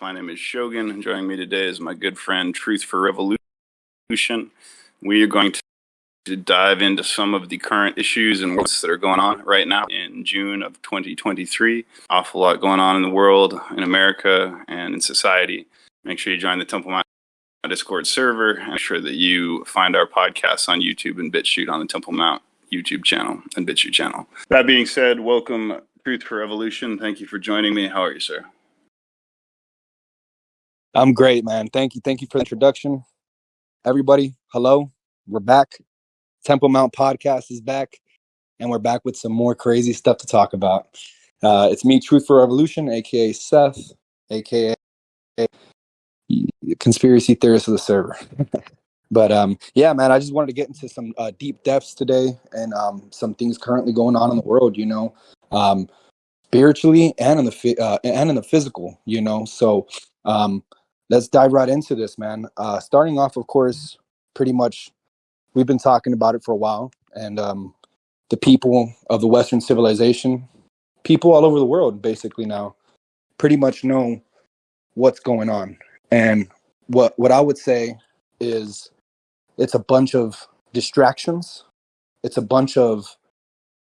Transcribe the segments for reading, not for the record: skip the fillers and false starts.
My name is Shogun. Joining me today is my good friend Truth4Revolution. We are going to dive into some of the current issues and what's that are going on right now in June of 2023. Awful lot going on in the world, in America, and in society. Make sure you join the Temple Mount Discord server and make sure that you find our podcasts on YouTube and BitChute on the Temple Mount YouTube channel and BitChute channel. That being said, welcome Truth4Revolution. Thank you for joining me. How are you, sir? I'm great, man. Thank you. Thank you for the introduction. Everybody, hello. We're back. Temple Mount Podcast is back, and we're back with some more crazy stuff to talk about. It's me, Truth4Revolution, a.k.a. Seth, a.k.a. conspiracy theorist of the server. But yeah, man, I just wanted to get into some deep depths today and some things currently going on in the world, spiritually and in the physical, So let's dive right into this, man. Starting off, of course, pretty much we've been talking about it for a while, and the people of the Western civilization, people all over the world, basically now, pretty much know what's going on. And what I would say is it's a bunch of distractions. It's a bunch of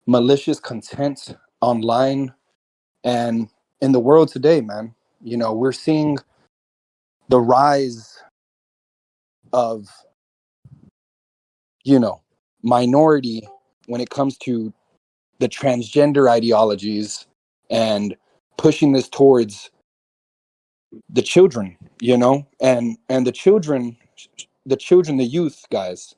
malicious content online and in the world today, man. We're seeing the rise of, minority when it comes to the transgender ideologies and pushing this towards the children, and the children, the youth guys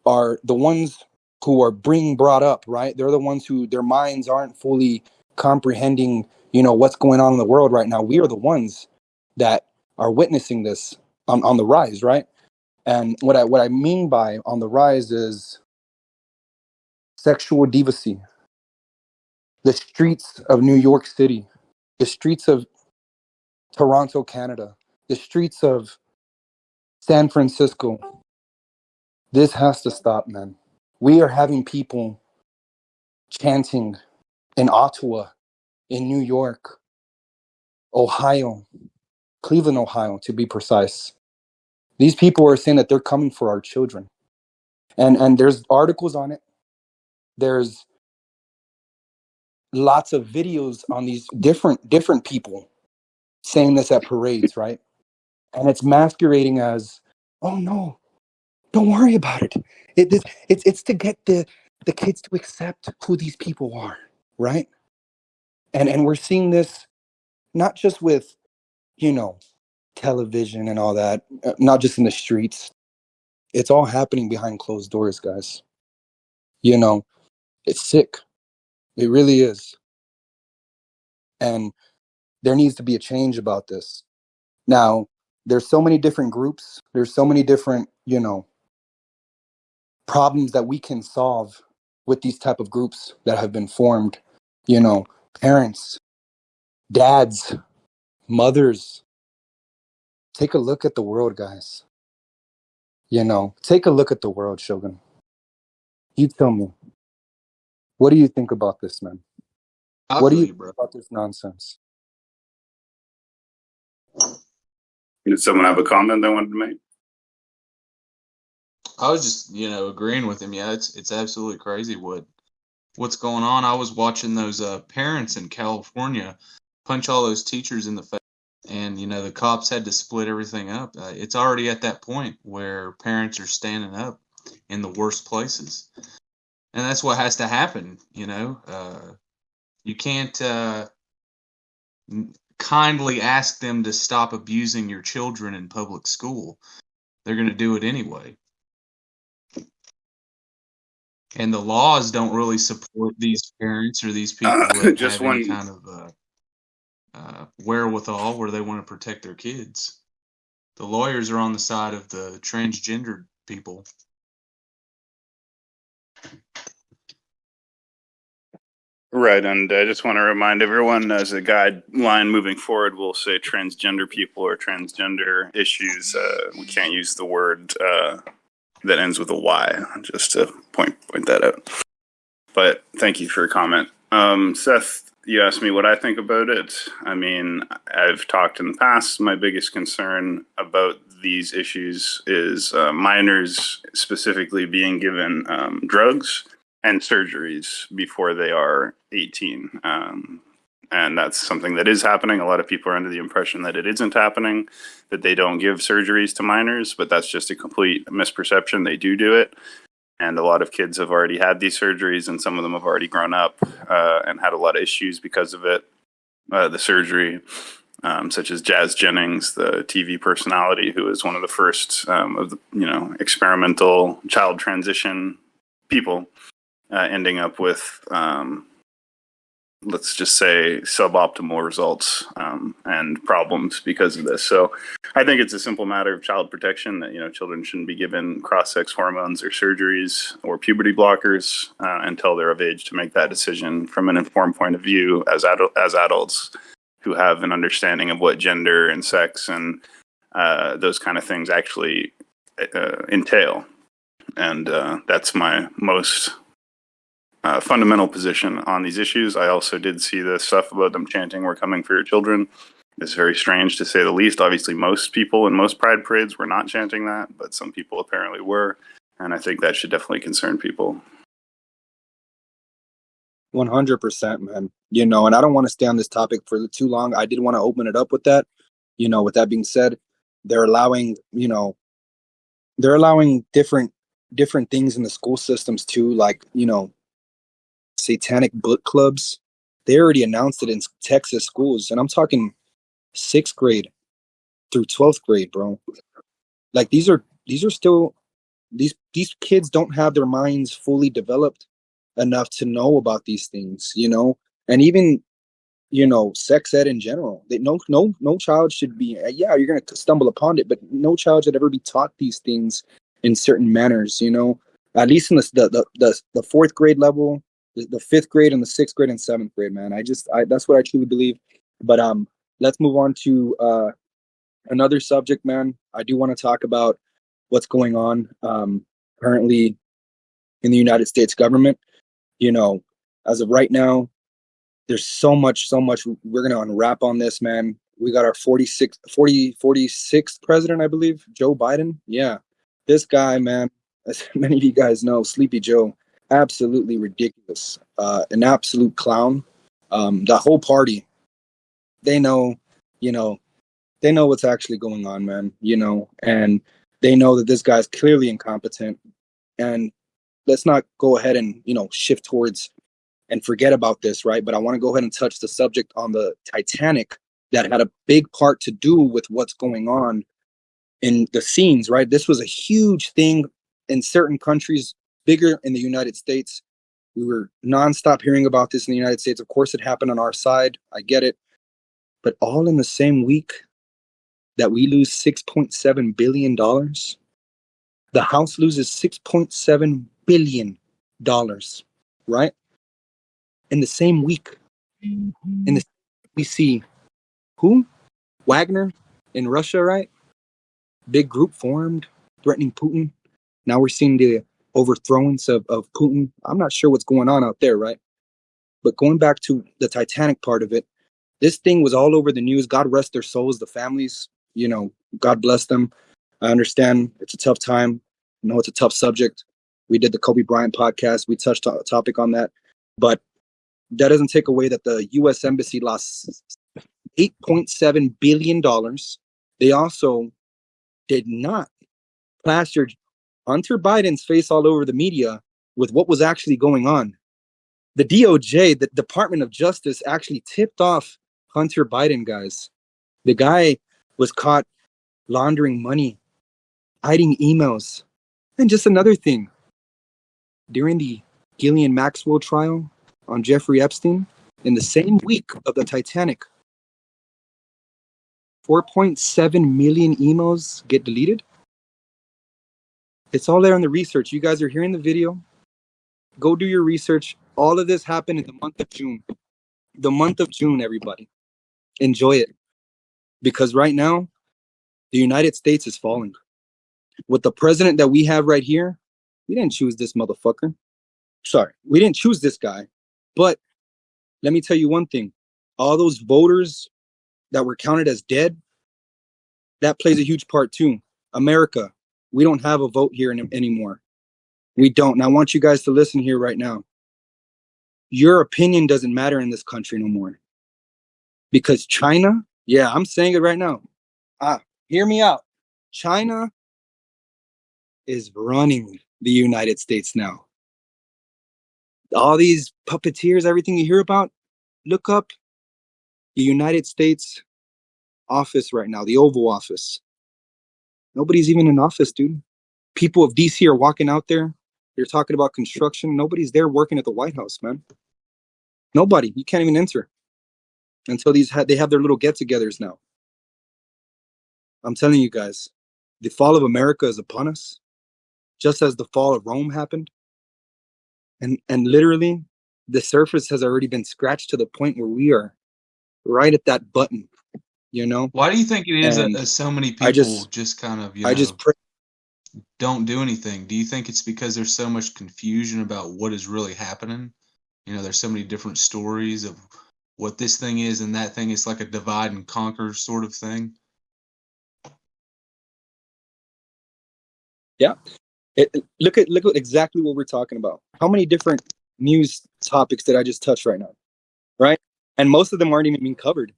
are the ones who are being brought up, right? They're the ones who their minds aren't fully comprehending, what's going on in the world right now. We are the ones that are witnessing this on the rise, right? And what I mean by on the rise is sexual deviancy. The streets of New York City, the streets of Toronto, Canada, the streets of San Francisco. This has to stop, man. We are having people chanting in Ottawa, in New York, Ohio, Cleveland, Ohio, to be precise. These people are saying that they're coming for our children. And there's articles on it. There's lots of videos on these different people saying this at parades, right? And it's masquerading as, oh no, don't worry about it. It's to get the kids to accept who these people are, right? And we're seeing this not just with, television and all that, not just in the streets. It's all happening behind closed doors, guys. It's sick. It really is. And there needs to be a change about this. Now, there's so many different groups. There's so many different, problems that we can solve with these type of groups that have been formed. Parents, dads, mothers. Take a look at the world, guys. Take a look at the world, Shogun. You tell me. What do you think about this, man? What do you think about this nonsense? Did someone have a comment they wanted to make? I was just, agreeing with him. Yeah, it's absolutely crazy what's going on. I was watching those parents in California punch all those teachers in the face, and the cops had to split everything up. It's already at that point where parents are standing up in the worst places, and that's what has to happen. You can't kindly ask them to stop abusing your children in public school. They're going to do it anyway. And the laws don't really support these parents or these people that have any kind of wherewithal where they want to protect their kids. The lawyers are on the side of the transgender people. Right, and I just want to remind everyone, as a guideline moving forward, we'll say transgender people or transgender issues. We can't use the word that ends with a Y, just to point that out. But thank you for your comment. Seth, You asked me what I think about it. I mean, I've talked in the past. My biggest concern about these issues is minors specifically being given drugs and surgeries before they are 18. And that's something that is happening. A lot of people are under the impression that it isn't happening, that they don't give surgeries to minors, but that's just a complete misperception. They do it. And a lot of kids have already had these surgeries, and some of them have already grown up and had a lot of issues because of it. The surgery, such as Jazz Jennings, the TV personality, who was one of the first of the experimental child transition people, ending up with let's just say suboptimal results and problems because of this. So I think it's a simple matter of child protection that, children shouldn't be given cross-sex hormones or surgeries or puberty blockers until they're of age to make that decision from an informed point of view as adults who have an understanding of what gender and sex and those kind of things actually entail. And that's my most fundamental position on these issues. I also did see the stuff about them chanting "We're coming for your children." It's very strange to say the least. Obviously, most people in most pride parades were not chanting that, but some people apparently were. And I think that should definitely concern people. 100%, man. And I don't want to stay on this topic for too long. I did want to open it up with that. With that being said, they're allowing different things in the school systems too, like, satanic book clubs. They already announced it in Texas schools, and I'm talking 6th grade through 12th grade, bro. Like these are still these kids don't have their minds fully developed enough to know about these things, and even sex ed in general. No child should be. Yeah, you're gonna stumble upon it, but no child should ever be taught these things in certain manners. At least in the 4th grade level, the 5th grade and the 6th grade and 7th grade, man. That's what I truly believe. But let's move on to another subject, man. I do want to talk about what's going on currently in the United States government. As of right now, there's so much. We're going to unwrap on this, man. We got our 46th president, I believe, Joe Biden. Yeah. This guy, man, as many of you guys know, Sleepy Joe, absolutely ridiculous. An absolute clown. The whole party, they know what's actually going on, man, and they know that this guy's clearly incompetent. And let's not go ahead and, shift towards and forget about this, right? But I want to go ahead and touch the subject on the Titanic that had a big part to do with what's going on in the scenes, right? This was a huge thing in certain countries, bigger in the United States. We were nonstop hearing about this in the United States. Of course, it happened on our side. I get it. But all in the same week that we lose $6.7 billion, the House loses $6.7 billion, right? In the same week. We see who? Wagner in Russia, right? Big group formed, threatening Putin. Now we're seeing the overthrowings of Putin. I'm not sure what's going on out there, right? But going back to the Titanic part of it, this thing was all over the news. God rest their souls, the families, God bless them. I understand it's a tough time. I know it's a tough subject. We did the Kobe Bryant podcast. We touched on a topic on that. But that doesn't take away that the U.S. Embassy lost $8.7 billion. They also did not plaster Hunter Biden's face all over the media with what was actually going on. The DOJ, the Department of Justice, actually tipped off Hunter Biden, guys. The guy was caught laundering money, hiding emails. And just another thing, during the Ghislaine Maxwell trial on Jeffrey Epstein, in the same week of the Titanic, 4.7 million emails get deleted. It's all there in the research. You guys are hearing the video. Go do your research. All of this happened in the month of June. The month of June, everybody. Enjoy it. Because right now, the United States is falling. With the president that we have right here, we didn't choose this motherfucker. Sorry, we didn't choose this guy. But Let me tell you one thing. All those voters that were counted as dead, that plays a huge part too. America, we don't have a vote here anymore. We don't. And I want you guys to listen here right now. Your opinion doesn't matter in this country no more. Because China, yeah, I'm saying it right now. Hear me out. China is running the United States now. All these puppeteers, everything you hear about, look up the United States office right now, the Oval Office. Nobody's even in office, dude. People of DC are walking out there. They're talking about construction. Nobody's there working at the White House, man. Nobody. You can't even enter until they have their little get-togethers now. I'm telling you guys, the fall of America is upon us, just as the fall of Rome happened. And literally, the surface has already been scratched to the point where we are right at that button, you know? Why do you think it is And that so many I people just, just kind of, I just pray. don't do anything? Do you think it's because there's so much confusion about what is really happening? There's so many different stories of what this thing is and that thing. It's like a divide and conquer sort of thing. Yeah. Look at exactly what we're talking about. How many different news topics did I just touch right now? Right? And most of them aren't even being covered.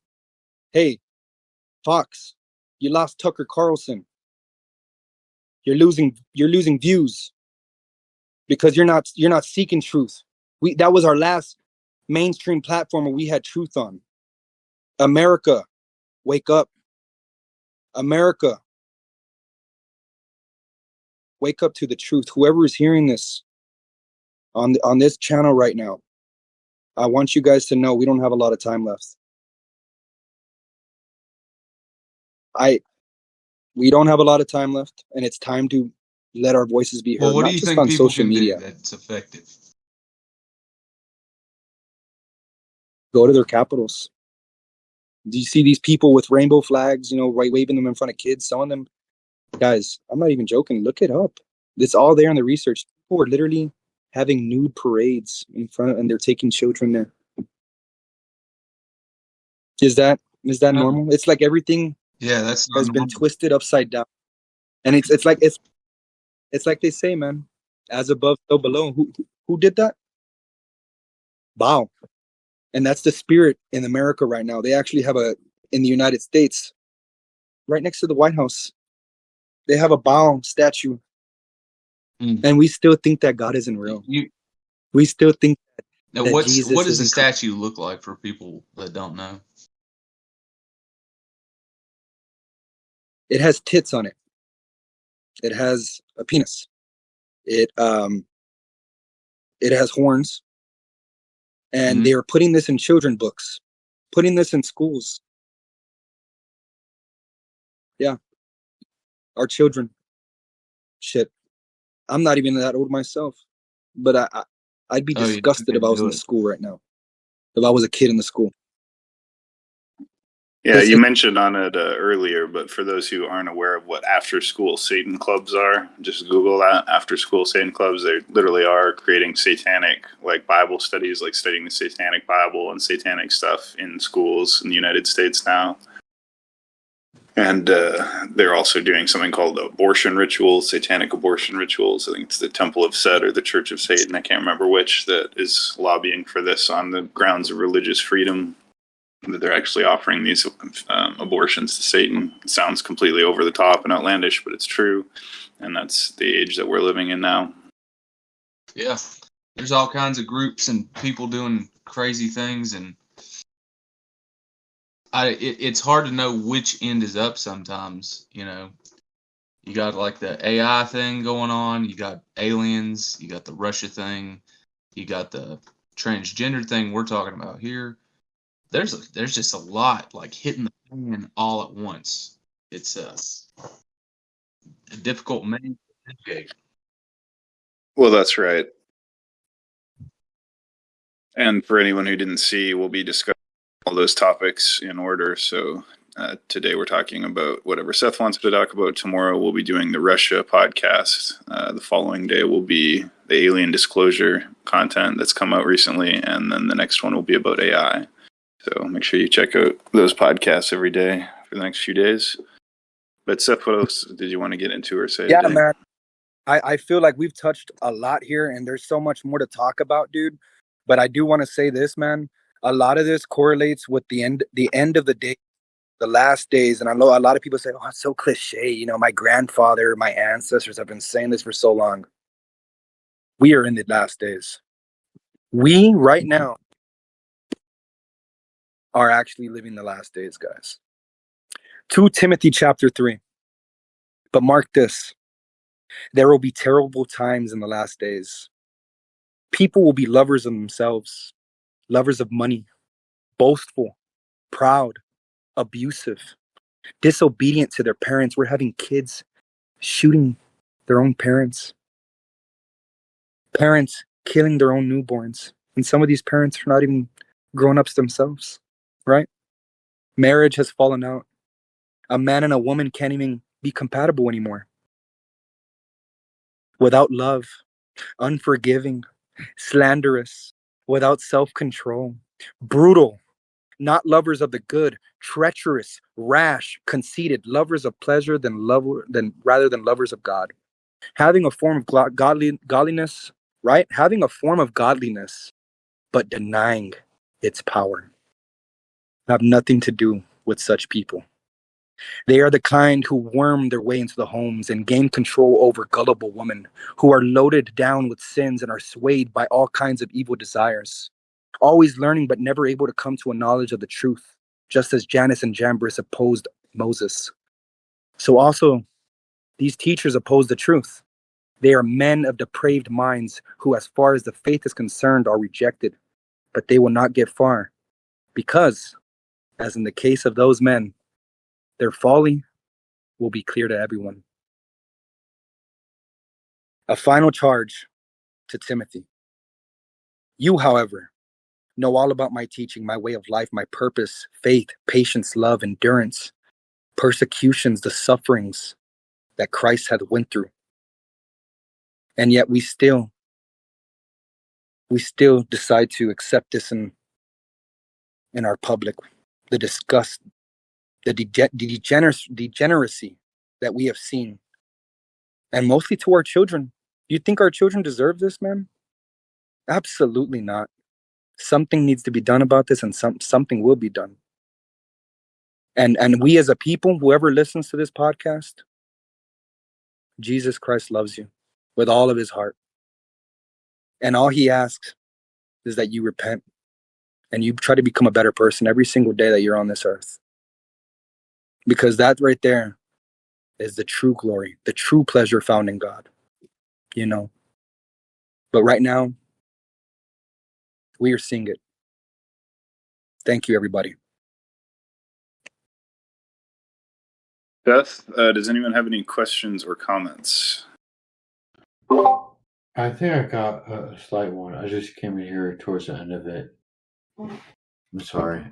Hey, Fox, you lost Tucker Carlson. You're losing views because you're not seeking truth. That was our last mainstream platform where we had truth on. America, wake up. America, wake up to the truth. Whoever is hearing this on this channel right now, I want you guys to know we don't have a lot of time left. We don't have a lot of time left, and it's time to let our voices be Well, heard, what do not you just think on people social can do media. that's effective? Go to their capitals. Do you see these people with rainbow flags, waving them in front of kids? Some of them, guys, I'm not even joking. Look it up. It's all there in the research. People are literally having nude parades in front of, and they're taking children there. Is that normal? It's like everything Yeah, that's not has been normal. twisted upside down, and it's like they say, man, as above, so below. Who did that? Wow. And that's the spirit in America right now. They actually have in the United States, right next to the White House, they have a Baal statue. Mm. And we still think that God isn't real. We still think Now, that what Jesus does the isn't. statue look like for people that don't know? It has tits on it. It has a penis. It has horns. And they are putting this in children books, putting this in schools. Yeah. Our children. Shit. I'm not even that old myself. But I'd be disgusted if I was in the school right now. If I was a kid in the school. Yeah, you mentioned on it earlier, but for those who aren't aware of what after-school Satan clubs are, just Google that. After-school Satan clubs, they literally are creating satanic, like Bible studies, like studying the satanic Bible and satanic stuff in schools in the United States now. And they're also doing something called abortion rituals, satanic abortion rituals. I think it's the Temple of Set or the Church of Satan. I can't remember which that is lobbying for this on the grounds of religious freedom. That they're actually offering these abortions to Satan. It sounds completely over the top and outlandish, but it's true. And that's the age that we're living in now. Yeah. There's all kinds of groups and people doing crazy things, and it's hard to know which end is up sometimes. You got like the AI thing going on, you got aliens, you got the Russia thing, you got the transgender thing we're talking about here. There's just a lot like hitting the fan all at once. It's a difficult man to navigate. Well, that's right. And for anyone who didn't see, we'll be discussing all those topics in order. So Today we're talking about whatever Seth wants to talk about. Tomorrow we'll be doing the Russia podcast. The following day will be the alien disclosure content that's come out recently, and then the next one will be about AI. So make sure you check out those podcasts every day for the next few days. But Seth, what else did you want to get into or say? Yeah, today? man. I feel like we've touched a lot here, and there's so much more to talk about, dude. But I do want to say this, man. A lot of this correlates with the end of the day, the last days. And I know a lot of people say, "Oh, it's so cliche." You know, my grandfather, my ancestors have been saying this for so long. We are in the last days. We right now are actually living the last days, guys. 2 Timothy chapter 3. But mark this. There will be terrible times in the last days. People will be lovers of themselves, lovers of money, boastful, proud, abusive, disobedient to their parents. We're having kids shooting their own parents, parents killing their own newborns. And some of these parents are not even grown-ups themselves, right? Marriage has fallen out. A man and a woman can't even be compatible anymore. Without love, unforgiving, slanderous, without self-control, brutal, not lovers of the good, treacherous, rash, conceited, lovers of pleasure rather than lovers of God. Having a form of godliness, right? Having a form of godliness, but denying its power. Have nothing to do with such people. They are the kind who worm their way into the homes and gain control over gullible women who are loaded down with sins and are swayed by all kinds of evil desires, always learning but never able to come to a knowledge of the truth, just as Jannes and Jambres opposed Moses. So also, these teachers oppose the truth. They are men of depraved minds who, as far as the faith is concerned, are rejected, but they will not get far because, as in the case of those men, their folly will be clear to everyone. A final charge to Timothy. You, however, know all about my teaching, my way of life, my purpose, faith, patience, love, endurance, persecutions, the sufferings that Christ hath went through. And yet we still decide to accept this in our public. The disgust, the degeneracy that we have seen. And mostly to our children. You think our children deserve this, man? Absolutely not. Something needs to be done about this, and something will be done. And we as a people, whoever listens to this podcast, Jesus Christ loves you with all of his heart. And all he asks is that you repent and you try to become a better person every single day that you're on this earth. Because that right there is the true glory, the true pleasure found in God, you know. But right now, we are seeing it. Thank you, everybody. Beth, does anyone have any questions or comments? I think I got a slight one. I just came in here towards the end of it. I'm sorry.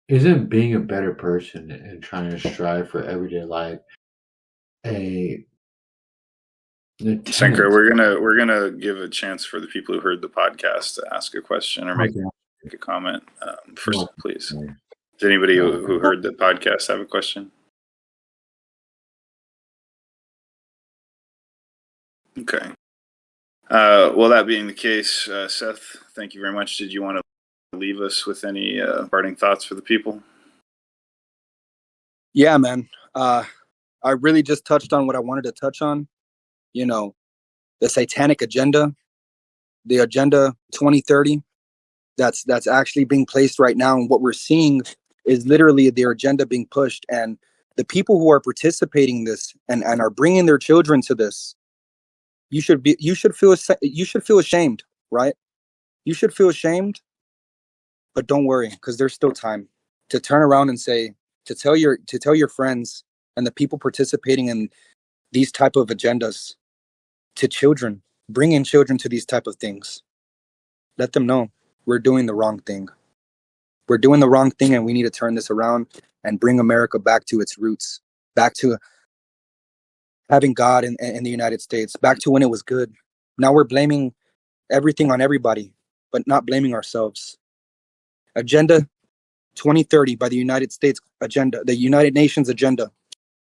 Isn't being a better person and trying to strive for everyday life Sanker, we're gonna give a chance for the people who heard the podcast to ask a question or make a comment. First, please. Does anybody who heard the podcast have a question? Okay. Well, that being the case, Seth, thank you very much. Did you want to leave us with any parting thoughts for the people? Yeah, man. I really just touched on what I wanted to touch on. You know, the satanic agenda, the agenda 2030, that's actually being placed right now. And what we're seeing is literally their agenda being pushed. And the people who are participating in this and are bringing their children to this, you should feel ashamed, right? You should feel ashamed, but don't worry, because there's still time to turn around and to tell your friends and the people participating in these type of agendas to children, bring in children to these type of things. Let them know we're doing the wrong thing. We're doing the wrong thing, and we need to turn this around and bring America back to its roots, back to having God in the United States, back to when it was good. Now we're blaming everything on everybody, but not blaming ourselves. Agenda 2030 by the United States agenda, the United Nations agenda.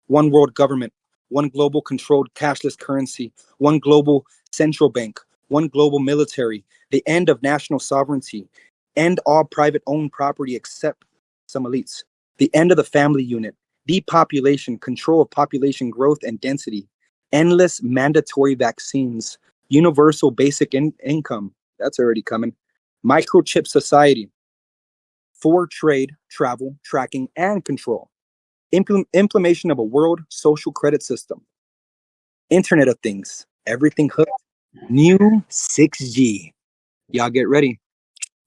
One world government, one global controlled cashless currency, one global central bank, one global military, the end of national sovereignty, end all private owned property except some elites, the end of the family unit, depopulation, control of population growth and density, endless mandatory vaccines, universal basic income, that's already coming, microchip society, for trade, travel, tracking, and control. Implementation of a world social credit system. Internet of Things. Everything hooked. New 6G. Y'all get ready.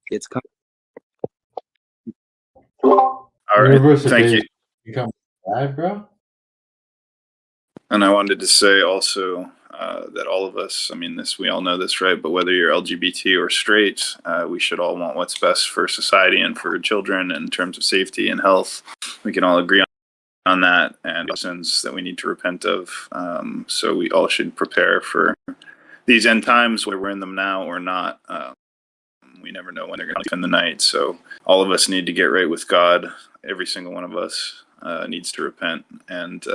It's coming. All right. Universal Thank you. basic income bad, bro? And I wanted to say also that all of us, I mean, this, we all know this, right? But whether you're LGBT or straight, we should all want what's best for society and for children in terms of safety and health. We can all agree on that, and sins that we need to repent of. So we all should prepare for these end times, whether we're in them now or not. We never know when they're going to spend the night. So all of us need to get right with God. Every single one of us needs to repent and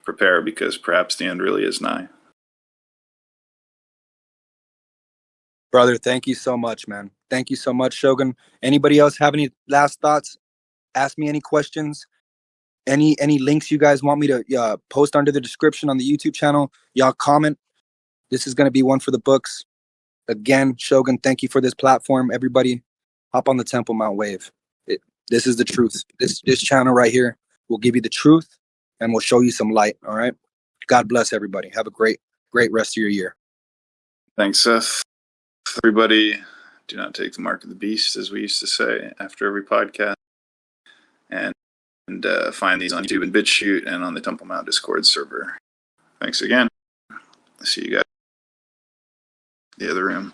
prepare, because perhaps the end really is nigh. Brother, thank you so much, man. Thank you so much, Shogun. Anybody else have any last thoughts? Ask me any questions. Any links you guys want me to post under the description on the YouTube channel? Y'all comment. This is going to be one for the books. Again, Shogun, thank you for this platform. Everybody, hop on the Temple Mount wave. This is the truth. This channel right here will give you the truth, and will show you some light. All right. God bless everybody. Have a great rest of your year. Thanks, Seth. Everybody, do not take the mark of the beast, as we used to say after every podcast. And find these on YouTube and BitChute and on the Temple Mount Discord server. Thanks again. See you guys in the other room.